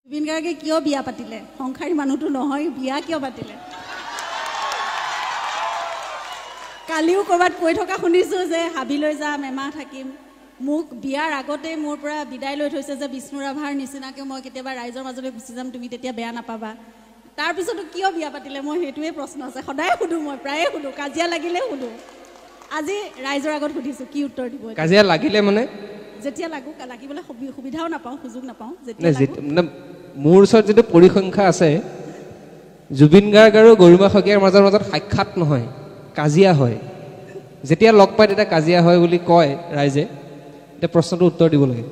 জুবিন গাৰ্গে কিয় বিয়া পাতিলে সংসাৰী মানুহটো নহয় বিয়া কিয় পাতিলে কালিও কৰবাত কৈ থকা শুনিছো যে হাবিলৈ যাম এমাহ থাকিম মোক বিয়াৰ আগতে মোৰ পৰা বিদায় লৈ থৈছে যে বিষ্ণু ৰাভাৰ নিচিনাকে মই কেতিয়াবা ৰাইজৰ মাজলৈ গুচি যাম তুমি তেতিয়া বেয়া নাপাবা তাৰ পিছতো কিয় বিয়া পাতিলে মই হেতুৱে প্ৰশ্ন আছে সদায় সুধো মই প্ৰায়ে সুধো কাজিয়া লাগিলে সুধো আজি ৰাইজৰ আগত সুধিছো কি উত্তৰ দিব কাজিয়া লাগিলে মানে যেতিয়া লাগিবলৈ সুবিধাও নাপাওঁ সুযোগ নাপাওঁ যেতিয়া মোৰ ওচৰত যেটো পৰিসংখ্যা আছে জুবিন গাৰ্গ আৰু গৰিমা শইকীয়াৰ মাজত সাক্ষাৎ নহয় কাজিয়া হয় যেতিয়া লগ পায় তেতিয়া কাজিয়া হয় বুলি কয় ৰাইজে এটা প্ৰশ্নটো উত্তৰ দিব লাগে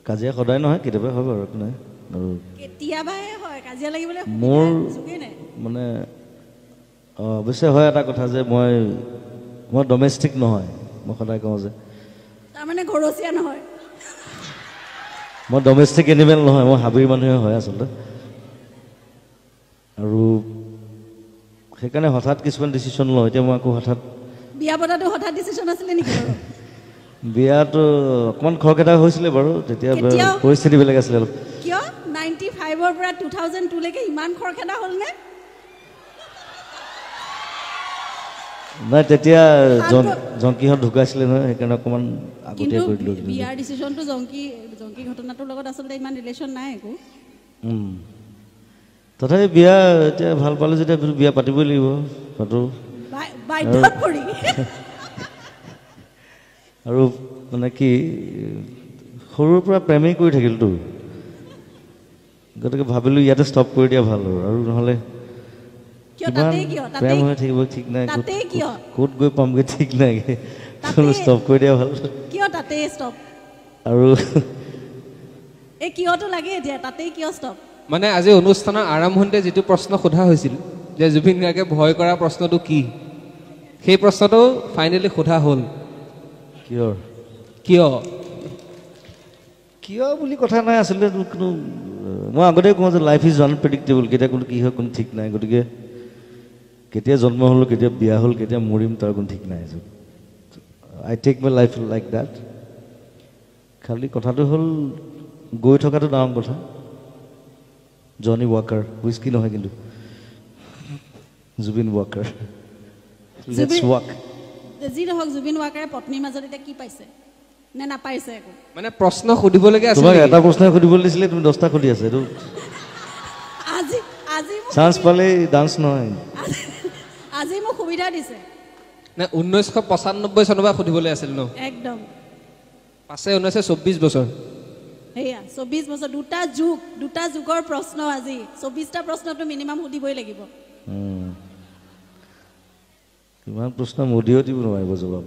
কাজিয়া সদায় নহয় কেতিয়াবা হয় বাৰু নাই আৰু কেতিয়াবাহে হয় কাজিয়া লাগিবলৈ মোৰ সুযোগেই নাই মানে অৱশ্যে হয় এটা কথা যে মই ডমেষ্টিক নহয় মই সদায় কওঁ যে তাৰমানে ঘৰচীয়া নহয় মই ডমেষ্টিক এনিমেল নহয় মই হাবিৰ মানুহে হয় আচলতে আৰু সেইকাৰণে হঠাৎ কিছুমান ডিচিশ্যন লওঁ এতিয়া মই আকৌ হঠাৎ বিয়া পতাটো হঠাৎ ডিচিশ্যন আছিলে নেকি বাৰু বিয়াটো অকণমান খৰখেদা হৈছিলে বাৰু তেতিয়া পৰিস্থিতি বেলেগ আছিলে অলপ কিয় 95ৰ পৰা 2002 লৈকে ইমান খৰখেদা হ'ল নে নাই তেতিয়া জংকিহঁত ঢুকাইছিলে নহয় সেইকাৰণে অকণমান আগতীয়া কৰি দিলোঁ বিয়াৰ ডিচিশ্যনটো জংকি ঘটনাটোৰ লগত আচলতে ইমান ৰিলেশ্যন নাই একো তথাপি বিয়া এতিয়া ভাল পালে যেতিয়া বিয়া পাতিবই লাগিব পাতো বাধ্যত পৰি আৰু মানে কি সৰুৰ পৰা প্ৰেমেই কৰি থাকিলতো গতিকে ভাবিলোঁ ইয়াতে ষ্টপ কৰি দিয়া ভাল আৰু নহ'লে প্ৰেম হৈ থাকিব ঠিক নাই ক'ত গৈ পামগৈ ঠিক নাই ষ্টপ কৰি দিয়া ভাল কিয় তাতে ষ্টপ আৰু এই কিয়টো লাগে এতিয়া তাতেই কিয় ষ্টপ মানে আজি অনুষ্ঠানৰ আৰম্ভণিতে যিটো প্ৰশ্ন সোধা হৈছিল যে জুবিন গাৰ্গে ভয় কৰা প্ৰশ্নটো কি সেই প্ৰশ্নটো ফাইনেলি সোধা হ'ল কিয় বুলি কথা নাই আচলতে কোনো মই আগতে কওঁ যে লাইফ ইজ আনপ্ৰেডিক্টেবল কেতিয়া কোনো কি হয় কোনো ঠিক নাই গতিকে কেতিয়া জন্ম হ'লোঁ কেতিয়া বিয়া হ'ল কেতিয়া মৰিম তাৰ কোনো ঠিক নাই I take my life like that খালি কথাটো হ'ল গৈ থকাটো ডাঙৰ কথা জনি ৱাকাৰ হুইস্কি নহয় কিন্তু জুবিন ৱাকাৰ লেটছ ৱাক যি নহওক জুবিন ৱাকাৰে পত্নীৰ মাজত এতিয়া কি পাইছে নে নাপাইছে একো মানে প্ৰশ্ন সুধিবলগীয়া আছে তোমাক এটা প্ৰশ্ন সুধিবলৈ দিছিলে তুমি 10টা সুধি আছে এইটো আজি চান্স পালে ডান্স নহয় আজি মোক সুবিধা দিছে নে 1995 চনৰ পৰা সুধিবলৈ আছিল ন একদম পাছে 1924 বছৰ হেয়া 24 বছৰ দুটা যুগৰ প্ৰশ্ন আজি 24টা প্ৰশ্নটো মিনিমাম সুধিবই লাগিব কিমান প্ৰশ্ন মোদীও দিব নোৱাৰিব জবাব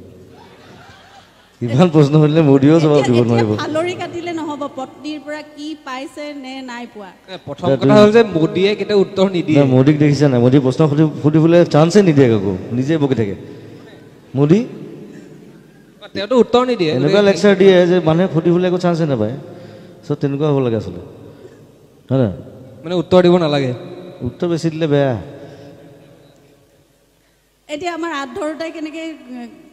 কিমান প্ৰশ্ন সুধিলে মোদীও জবাব দিব নোৱাৰিব ফালৰি কাটিলে নহ'ব পত্নীৰ পৰা কি পাইছে নে নাই পোৱা প্ৰথম কথা হ'ল যে মোদীয়ে কেতিয়া উত্তৰ নিদিয়ে মোদীক দেখিছা নাই মোদী প্ৰশ্ন সুধিবলৈ চান্সে নিদিয়ে কাকো নিজে বকি থাকে মোদী তেওঁতো উত্তৰ নিদিয়ে এনেকুৱা লেকচাৰ দিয়ে যে মানুহে সুধিবলৈ একো চান্সে নাপায় চব তেনেকুৱা হ'ব লাগে আচলতে হয় না মানে উত্তৰ দিব নালাগে উত্তৰ বেছি দিলে বেয়া এতিয়া আমাৰ আধৰুটাই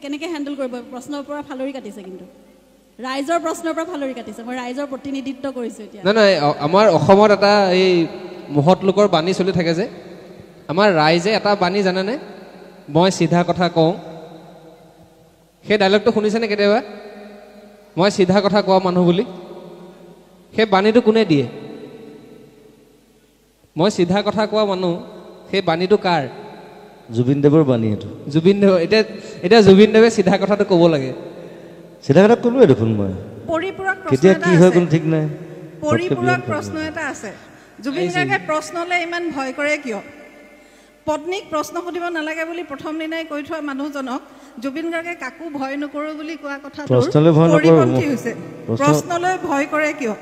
কেনেকে হেণ্ডেল কৰিব প্ৰশ্নৰ পৰা ফালৰি কাটিছে কিন্তু ৰাইজৰ প্ৰশ্নৰ পৰা ফালৰি কাটিছে মই ৰাইজৰ প্ৰতিনিধিত্ব কৰিছো এতিয়া নাই আমাৰ অসমত এটা এই মহৎ লোকৰ বাণী চলি থাকে যে আমাৰ ৰাইজে এটা বাণী জানেনে মই চিধা কথা কওঁ সেই ডাইলগটো শুনিছেনে কেতিয়াবা মই চিধা কথা কোৱা মানুহ বুলি সেই বাণীটো কোনে দিয়ে মই চিধা কথা কোৱা মানুহ সেই বাণীটো কাৰ জুবিন দেৱৰ বাণী এইটো জুবিন দেৱ এতিয়া জুবিন দেৱে চিধা কথাটো ক'ব লাগে চিধা কথা ক'লোৱে দেখোন মই পৰিপূৰক কেতিয়া কি হয় কোনো ঠিক নাই পৰিপূৰক প্ৰশ্ন এটা আছে জুবিন গাৰ্গে প্ৰশ্নলৈ ইমান ভয় কৰে কিয় পত্নীক প্ৰশ্ন সুধিব নালাগে বুলি প্ৰথম দিনাই কৈ থোৱা মানুহজনক জুবিন গাৰ্গে কাকো ভয় নকৰো বুলি কোৱা কথাটো পৰিপন্থী হৈছে প্ৰশ্নলৈ ভয় কৰে কিয়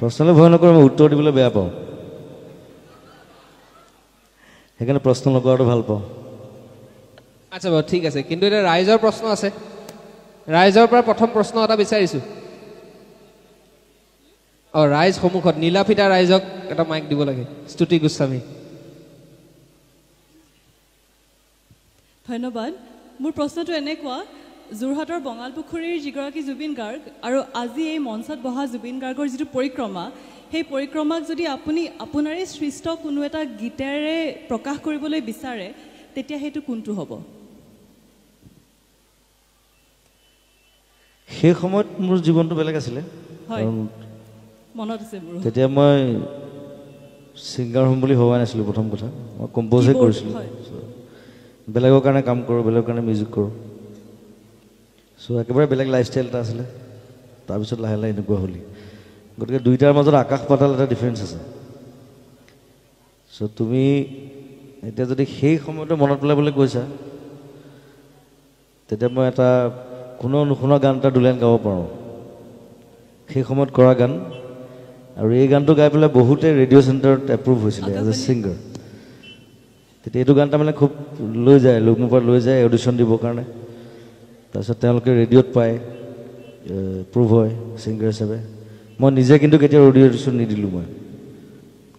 প্ৰশ্নলৈ ভয় নকৰে মই উত্তৰ দিবলৈ বেয়া পাওঁ সেইকাৰণে প্ৰশ্ন নকৰাটো ভাল পাওঁ আচ্ছা বাৰু ঠিক আছে কিন্তু এতিয়া ৰাইজৰ প্ৰশ্ন আছে ৰাইজৰ পৰা প্ৰথম প্ৰশ্ন এটা বিচাৰিছো ৰাইজ সন্মুখত নীলাফিটা ৰাইজক এটা মাইক দিব লাগে স্তুতি গোস্বামী ধন্যবাদ মোৰ প্ৰশ্নটো এনেকুৱা যোৰহাটৰ বঙালপুখুৰীৰ যিগৰাকী জুবিন গাৰ্গ আৰু আজি এই মঞ্চত বহা জুবিন গাৰ্গৰ যিটো পৰিক্ৰমা সেই পৰিক্ৰমাক যদি আপুনি আপোনাৰে সৃষ্ট কোনো এটা গীতেৰে প্ৰকাশ কৰিবলৈ বিচাৰে তেতিয়া সেইটো কোনটো হ'ব সেই সময়ত মোৰ জীৱনটো বেলেগ আছিলে হয় মনত আছে মোৰ তেতিয়া মই ছিংগাৰ হ'ম বুলি ভবা নাছিলোঁ প্ৰথম কথা মই কম্প'জহে কৰিছিলোঁ বেলেগৰ কাৰণে কাম কৰোঁ বেলেগৰ কাৰণে মিউজিক কৰোঁ চ' একেবাৰে বেলেগ লাইফষ্টাইল এটা আছিলে তাৰপিছত লাহে লাহে এনেকুৱা হ'লি গতিকে দুইটাৰ মাজত আকাশ পাতাল এটা ডিফাৰেঞ্চ আছে চ' তুমি এতিয়া যদি সেই সময়টো মনত পেলাবলৈ কৈছা তেতিয়া মই এটা কোনো নুশুনা গান এটা দুলাইন গাব পাৰোঁ সেই সময়ত কৰা গান আৰু এই গানটো গাই পেলাই বহুতে ৰেডিঅ' চেণ্টাৰত এপ্ৰুভ হৈছিলে এজ এ ছিংগাৰ তেতিয়া এইটো গান তাৰমানে খুব লৈ যায় মোৰ পৰা লৈ যায় অডিশ্যন দিবৰ কাৰণে তাৰপিছত তেওঁলোকে ৰেডিঅ'ত পায় এপ্ৰুভ হয় ছিংগাৰ হিচাপে মই নিজে কিন্তু কেতিয়াও অডিশ্যন নিদিলোঁ মই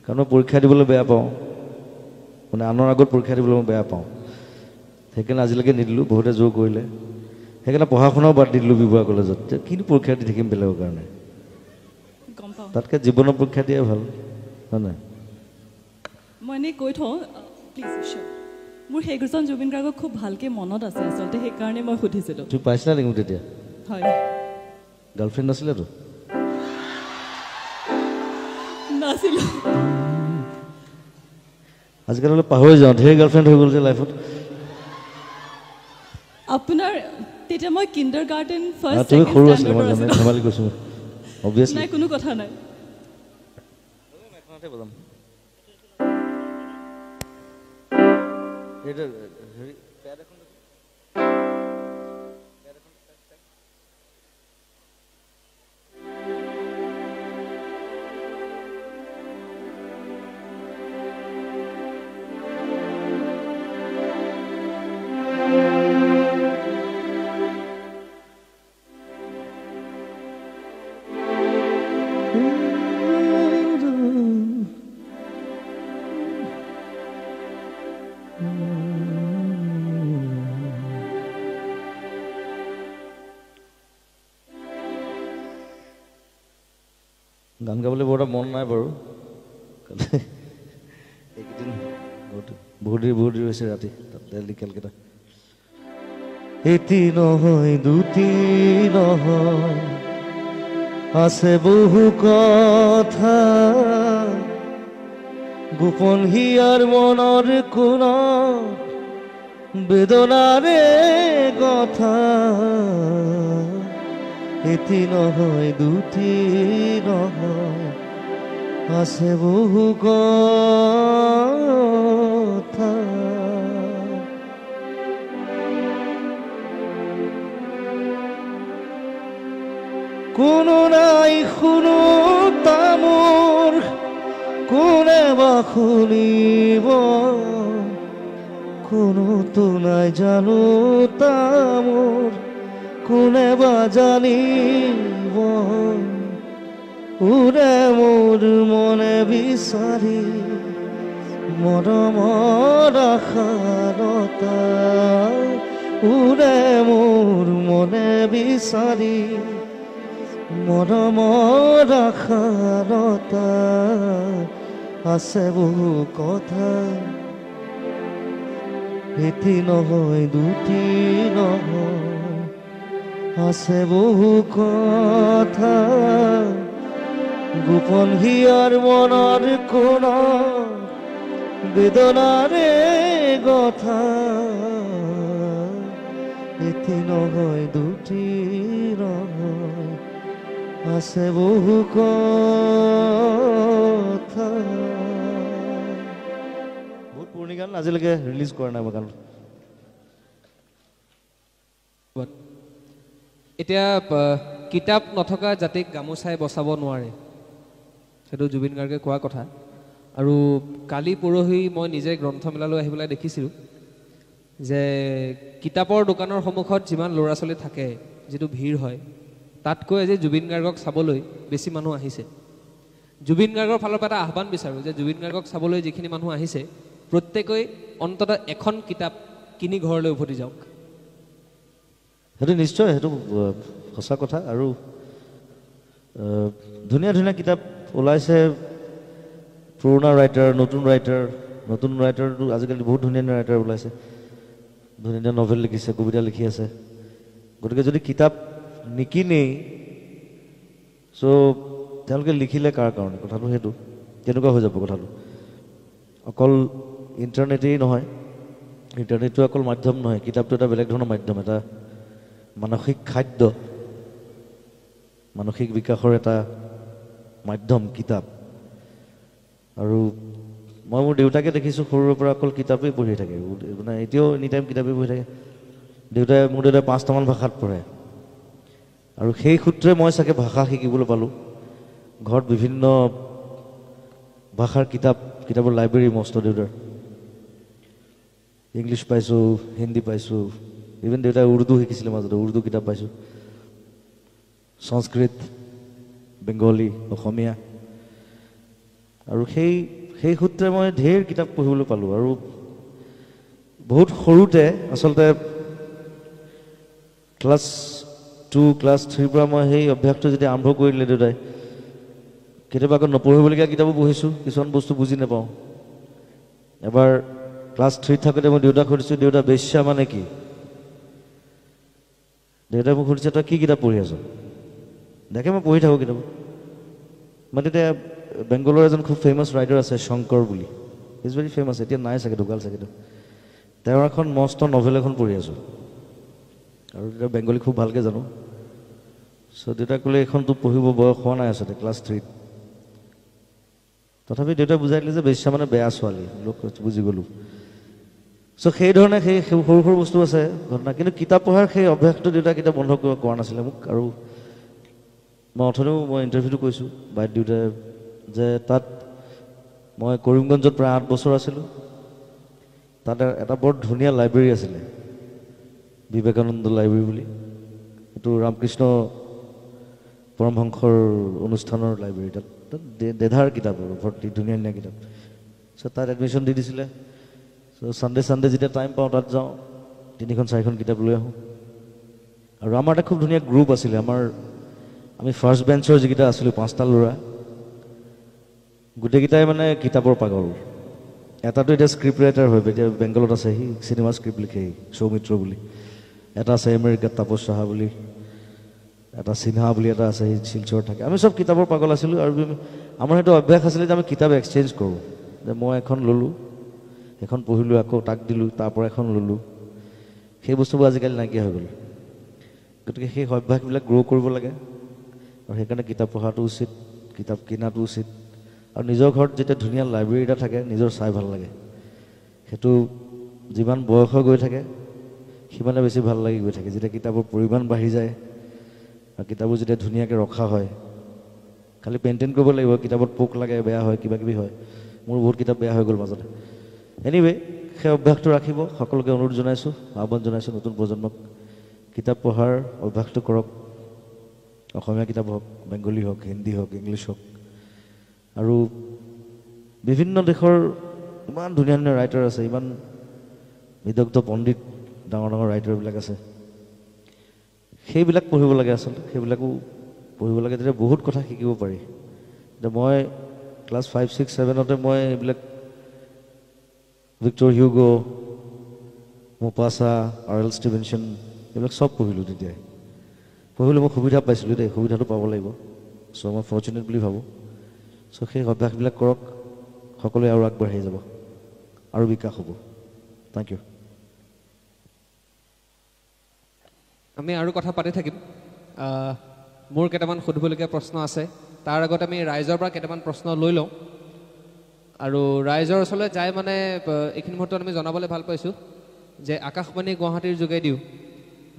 কাৰণ মই পৰীক্ষা দিবলৈ বেয়া পাওঁ মানে আনৰ আগত পৰীক্ষা দিবলৈ মই বেয়া পাওঁ সেইকাৰণে আজিলৈকে নিদিলোঁ বহুতে জোৰ কৰিলে সেইকাৰণে পঢ়া শুনাও বাদ দি দিলোঁ বিবৰুৱা কলেজত কিন্তু পৰীক্ষা দি থাকিম বেলেগৰ কাৰণে তাতকৈ জীৱনৰ পৰীক্ষা দিয়াই ভাল হয় নাই মই এনেই কৈ থওঁ প্লিজ মোৰ সেইজন জুবিন গাৰ্গক খুব ভালকৈ মনত আছে আচলতে সেইকাৰণে মই সুধিছিলোঁ তুমি পাইছিলা নেকি মোক তেতিয়া হয় গাৰ্লফ্ৰেণ্ড নাছিলেতো নাছিলোঁ আজিকালি অলপ পাহৰি যাওঁ ঢেৰ গাৰ্লফ্ৰেণ্ড হৈ গ'ল যে লাইফত আপোনাৰ তেতিয়া মই কিণ্ডাৰ গাৰ্ডেন তুমি সৰু আছিলা মই জানো ধেমালি কৈছোঁ অবভিয়াছলি নাই কোনো কথা নাই গান গাবলৈ বৰ এটা মন নাই বাৰু এইকেইদিন বহুত দেৰি হৈছে ৰাতি তাতে লিকেলকেইটা এটি নহয় দুটি নহয় আছে বহু কথা গোপন হিয়াৰ মনৰ কোণত বেদনাৰে কথা এটি নহয় দুটি নহয় আছে বহু কথা কোনো নাই শুনো তামোৰ কোনে বা শুনিব কোনোতো নাই জানো তামোৰ কোনে বা জানিব উৰে মোৰ মনে বিচাৰি মৰমৰ আশাৰতা উৰে মোৰ মনে বিচাৰি মৰমৰ আশাৰতা আছে বহু কথা এটি নহয় দুটি নহয় আছে বহু কথা গোপন হিয়াৰ মনৰ কোণ বেদনাৰে কথা এটি নহয় দুটি নহয় আছে বহু কথা বহুত পুৰণি গান আজিলৈকে ৰিলিজ কৰা নাই মই গান এতিয়া কিতাপ নথকা জাতিক গামোচাই বচাব নোৱাৰে সেইটো জুবিন গাৰ্গে কোৱা কথা আৰু কালি পৰহি মই নিজে গ্ৰন্থমেলালৈ আহি পেলাই দেখিছিলোঁ যে কিতাপৰ দোকানৰ সন্মুখত যিমান ল'ৰা ছোৱালী থাকে যিটো ভিৰ হয় তাতকৈ আজি জুবিন গাৰ্গক চাবলৈ বেছি মানুহ আহিছে জুবিন গাৰ্গৰ ফালৰ পৰা এটা আহ্বান বিচাৰোঁ যে জুবিন গাৰ্গক চাবলৈ যিখিনি মানুহ আহিছে প্ৰত্যেকেই অন্ততঃ এখন কিতাপ কিনি ঘৰলৈ উভতি যাওক সেইটো নিশ্চয় সেইটো সঁচা কথা আৰু ধুনীয়া ধুনীয়া কিতাপ ওলাইছে পুৰণা ৰাইটাৰ নতুন ৰাইটাৰটো আজিকালি বহুত ধুনীয়া ধুনীয়া ৰাইটাৰ ওলাইছে, ধুনীয়া ধুনীয়া নভেল লিখিছে, কবিতা লিখি আছে। গতিকে যদি কিতাপ নিকিনেই চ' তেওঁলোকে লিখিলে কাৰ কাৰণে? কথাটো সেইটো কেনেকুৱা হৈ যাব কথাটো। অকল ইণ্টাৰনেটেই নহয়, ইণ্টাৰনেটটো অকল মাধ্যম নহয়, কিতাপটো এটা বেলেগ ধৰণৰ মাধ্যম, এটা মানসিক খাদ্য, মানসিক বিকাশৰ এটা মাধ্যম কিতাপ। আৰু মই মোৰ দেউতাকে দেখিছোঁ সৰুৰে পৰা অকল কিতাপেই পঢ়ি থাকে, মানে এতিয়াও এনি টাইম কিতাপেই পঢ়ি থাকে। মোৰ দেউতাই 5টামান ভাষাত পঢ়ে, আৰু সেই সূত্ৰে মই চাগে ভাষা শিকিবলৈ পালোঁ। ঘৰত বিভিন্ন ভাষাৰ কিতাপৰ লাইব্ৰেৰী মস্ত দেউতাৰ। ইংলিছ পাইছোঁ, হিন্দী পাইছোঁ, ইভেন দেউতাই উৰ্দু শিকিছিলে মাজতে, উৰ্দু কিতাপ পাইছোঁ, সংস্কৃত, বেংগলী, অসমীয়া। আৰু সেই সূত্ৰে মই ঢেৰ কিতাপ পঢ়িবলৈ পালোঁ। আৰু বহুত সৰুতে আচলতে ক্লাছ 2, ক্লাছ 3ৰ পৰা মই সেই অভ্যাসটো যেতিয়া আৰম্ভ কৰি দিলে দেউতাই, কেতিয়াবা আকৌ নপঢ়িবলগীয়া কিতাপো পঢ়িছোঁ, কিছুমান বস্তু বুজি নাপাওঁ। এবাৰ ক্লাছ 3 থাকোঁতে মই দেউতাক সুধিছোঁ, দেউতা বেশ্যা মানে কি? দেউতাই মোক সুধিছে, তই কি কিতাপ পঢ়ি আছ? দেখে মই পঢ়ি থাকোঁ কিতাপ। মই তেতিয়া বেংগলৰ এজন খুব ফেমাছ ৰাইটাৰ আছে শংকৰ বুলি, ইজ ভেৰি ফেমাছ, এতিয়া নাই চাগে, ঢুকাল চাগে। তেওঁৰ এখন মস্ত নভেল এখন পঢ়ি আছোঁ, আৰু তেতিয়া বেংগলী খুব ভালকৈ জানো। চ' দেউতাক ক'লে এইখনতো পঢ়িব বয়স হোৱা নাই আচলতে, ক্লাছ 3ত। তথাপি দেউতাই বুজাই দিলে যে বেশ্যা মানে বেয়া ছোৱালী, লোক বুজি গ'লোঁ। চ' সেইধৰণে সেই সৰু সৰু বস্তু আছে ঘটনা। কিন্তু কিতাপ পঢ়াৰ সেই অভ্যাসটো দেউতাই কেতিয়াও বন্ধ কৰা নাছিলে মোক। আৰু মই অথনিও ইণ্টাৰভিউটো কৈছোঁ বাইদেউ দেউতাই যে তাত মই কৰিমগঞ্জত প্ৰায় 8 বছৰ আছিলোঁ। তাত এটা বৰ ধুনীয়া লাইব্ৰেৰী আছিলে, বিবেকানন্দ লাইব্ৰেৰী বুলি। এইটো ৰামকৃষ্ণ পৰমহংসৰ অনুষ্ঠানৰ লাইব্ৰেৰী। তাত দেধাৰ কিতাপ আৰু ভৰ্তি, ধুনীয়া ধুনীয়া কিতাপ। চ' তাত এডমিশ্যন দি দিছিলে। চ' ছানডে যেতিয়া টাইম পাওঁ তাত যাওঁ, 3-4খন কিতাপ লৈ আহোঁ। আৰু আমাৰ এটা খুব ধুনীয়া গ্ৰুপ আছিলে। আমি ফাৰ্ষ্ট বেঞ্চৰ যিকেইটা আছিলোঁ, 5টা ল'ৰা, গোটেইকেইটাই মানে কিতাপৰ পাগল। এটাতো এতিয়া স্ক্ৰিপ্ট ৰাইটাৰ হয়, এতিয়া বেংগলত আছে, সি চিনেমা স্ক্ৰিপ্ট লিখে, সৌমিত্ৰ বুলি। এটা আছে আমেৰিকাত, তাপস সাহা বুলি। এটা সিনহা বুলি এটা আছে, সি শিলচৰত থাকে। আমি চব কিতাপৰ পাগল আছিলোঁ। আৰু আমাৰ সেইটো অভ্যাস আছিলে যে আমি কিতাপ এক্সচেঞ্জ কৰোঁ, যে মই এখন ল'লোঁ, এখন পঢ়িলোঁ, আকৌ তাক দিলোঁ, তাৰ পৰা এখন ল'লোঁ। সেই বস্তুবোৰ আজিকালি নাইকিয়া হৈ গ'ল। গতিকে সেই অভ্যাসবিলাক গ্ৰ' কৰিব লাগে। আৰু সেইকাৰণে কিতাপ পঢ়াটো উচিত, কিতাপ কিনাটো উচিত। আৰু নিজৰ ঘৰত যেতিয়া ধুনীয়া লাইব্ৰেৰী এটা থাকে, নিজৰ চাই ভাল লাগে। সেইটো যিমান বয়স হৈ গৈ থাকে সিমানে বেছি ভাল লাগি গৈ থাকে, যেতিয়া কিতাপৰ পৰিমাণ বাঢ়ি যায় আৰু কিতাপবোৰ যেতিয়া ধুনীয়াকৈ ৰখা হয়। খালি মেইনটেইন কৰিব লাগিব, কিতাপত পোক লাগে, বেয়া হয়, কিবা কিবি হয়। মোৰ বহুত কিতাপ বেয়া হৈ গ'ল মাজতে। এনিৱে সেই অভ্যাসটো ৰাখিব সকলোকে অনুৰোধ জনাইছোঁ, আহ্বান জনাইছোঁ নতুন প্ৰজন্মক। কিতাপ পঢ়াৰ অভ্যাসটো কৰক। অসমীয়া কিতাপ হওক, বেংগলী হওক, হিন্দী হওক, ইংলিছ হওক। আৰু বিভিন্ন দেশৰ ইমান ধুনীয়া ধুনীয়া ৰাইটাৰ আছে, ইমান বিদগ্ধ পণ্ডিত, ডাঙৰ ডাঙৰ ৰাইটাৰবিলাক আছে। সেইবিলাক পঢ়িব লাগে আচলতে, সেইবিলাকো পঢ়িব লাগে, তেতিয়া বহুত কথা শিকিব পাৰি। এতিয়া মই ক্লাছ 5, 6, 7তে মই এইবিলাক ভিক্টৰ হিউগো, মোপাছা, আৰ.এল. ষ্টিভেনছন এইবিলাক চব পঢ়িলোঁ। তেতিয়াই পঢ়িবলৈ মই সুবিধা পাইছিলোঁ দেই, সুবিধাটো পাব লাগিব। চ' মই ফৰ্চুনেট বুলি ভাবোঁ। চ' সেই অভ্যাসবিলাক কৰক, সকলোৱে আৰু আগবাঢ়ি যাব, আৰু বিকাশ হ'ব। Thank you. আমি আৰু কথা পাতি থাকিম। মোৰ কেইটামান সুধিবলগীয়া প্ৰশ্ন আছে, তাৰ আগত আমি ৰাইজৰ পৰা কেইটামান প্ৰশ্ন লৈ লওঁ। আৰু ৰাইজৰ ওচৰলৈ যাই মানে এইখিনি মুহূৰ্তত আমি জনাবলৈ ভাল পাইছোঁ যে আকাশবাণী গুৱাহাটীৰ যোগেদিও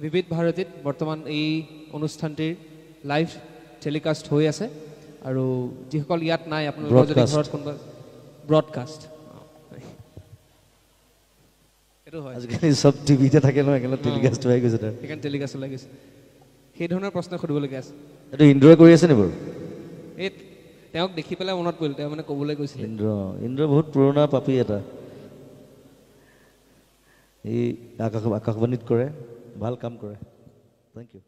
বিবিধ ভাৰতীত বৰ্তমান এই অনুষ্ঠানটিৰ লাইভ টেলিকাষ্ট হৈ আছে। আৰু যিসকল ইয়াত নাই, আপোনালোকৰ যদি ঘৰত কোনোবা ব্ৰডকাষ্ট, সেইটো হয়, আজিকালি চব টিভিতে থাকে নহয়, সেইকাৰণে টেলিকাষ্ট হৈ গৈছে, সেইকাৰণে টেলিকাষ্ট ওলাই গৈছে। সেই ধৰণৰ প্ৰশ্ন সুধিবলগীয়া আছে। এইটো ইন্দ্ৰই কৰি আছে নি বাৰু? এই তেওঁক দেখি পেলাই মনত পৰিল, তেওঁ মানে ক'বলৈ গৈছিলে। ইন্দ্ৰ বহুত পুৰণা পাপী এটা, এই আকাশবাণীত কৰে, ভাল কাম কৰে। Thank U.